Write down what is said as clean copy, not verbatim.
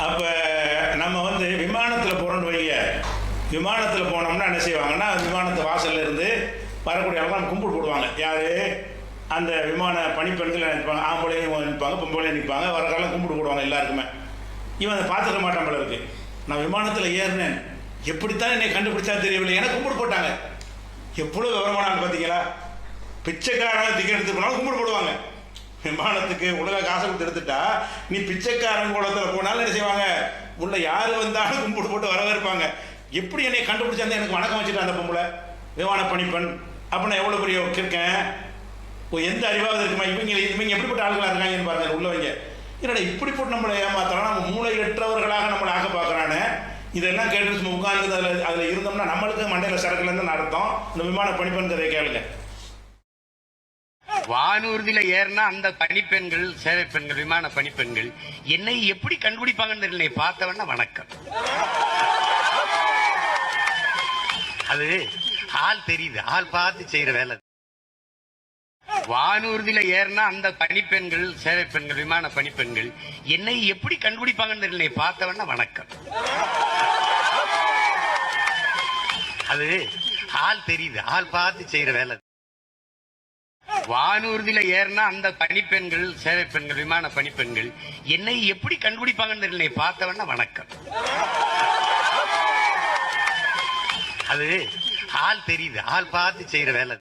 அப்போ நம்ம வந்து விமானத்தில் போகிறோன்னு வைங்க, விமானத்தில் போனோம்னா என்ன செய்வாங்கன்னா, விமானத்து வாசல்ல இருந்து வரக்கூடிய ஆளுங்க கும்பிட்டு போடுவாங்க. யார்? அந்த விமான பணிப்பெண்கள் நினைப்பாங்க, ஆம்பளையும் நிற்பாங்க, பொம்பளையும் நிற்பாங்க, வர காலம் கும்பிட்டு போடுவாங்க எல்லாருக்குமே. இவன் அதை பார்த்துக்க மாட்டான் போல இருக்கு. நான் விமானத்தில் ஏறினேன், எப்படித்தான் என்னை கண்டுபிடிச்சா தெரியவில்லை, எனக்கு கும்பிட்டு போட்டாங்க. எவ்வளோ விவரமானாலும் பார்த்தீங்களா? பிச்சைக்காரன் டிக்கெட் எடுத்து போனாலும் கும்பிட்டு போடுவாங்க. விமானத்துக்கு உலக காசை கொடுத்து எடுத்துட்டா, நீ பிச்சைக்காரன் குளத்தில் போனாலும் என்ன செய்வாங்க, உள்ள யார் வந்தாலும் கும்பிட்டு போட்டு வரவேற்பாங்க. எப்படி என்னை கண்டுபிடிச்சா எனக்கு வணக்கம் வச்சுட்டு அந்த பொம்பளை விமான பணிப்பெண் அப்படின்னா எவ்வளோ பெரிய இருக்கேன், எந்த அறிவாவது இருக்குமா? இவங்க எப்படிப்பட்ட ஆளுகளாக இருக்காங்கன்னு பாருங்க உள்ளவங்க. என்னடா இப்படி போட்டு நம்மளை ஏமாத்தலாம், நம்ம மூளையற்றவர்களாக நம்மளை ஆக்க பார்க்குறானே. இதெல்லாம் கேட்டு சும்மா உட்கார்ந்து அதில் இருந்தோம்னா நம்மளுக்கு மண்டையில் சரக்குலேருந்து அர்த்தம். இந்த விமான பணிப்பெண் கதையை கேளுங்க. வானூர்தியில ஏறினா அந்த பணிப்பெண்கள், சேவை பெண்கள், விமான பணிப்பெண்கள் என்னை எப்படி கண்டுபிடிப்பாங்கன்னு தெரியல. பார்த்தவன வணக்கம். அது ஆள் தெரியுது, ஆள் பார்த்து செய்யற வேலை. வானூர்தியில ஏறினா அந்த பணிப்பெண்கள், சேவை பெண்கள், விமான பணிப்பெண்கள் என்னை எப்படி கண்டுபிடிப்பாங்கன்னு தெரியல. பார்த்தவன வணக்கம். அது ஆள் தெரியுது, ஆள் பார்த்து செய்யற வேலை. வானூர்தியில ஏறினா அந்த பணிப்பெண்கள், சேவை பெண்கள், விமான பணிப்பெண்கள் என்னை எப்படி கண்டுபிடிப்பாங்கன்னு தெரியல. பார்த்தவன வணக்கம். அது ஆள் தெரியுது, ஆள் பார்த்து செய்யற வேலை.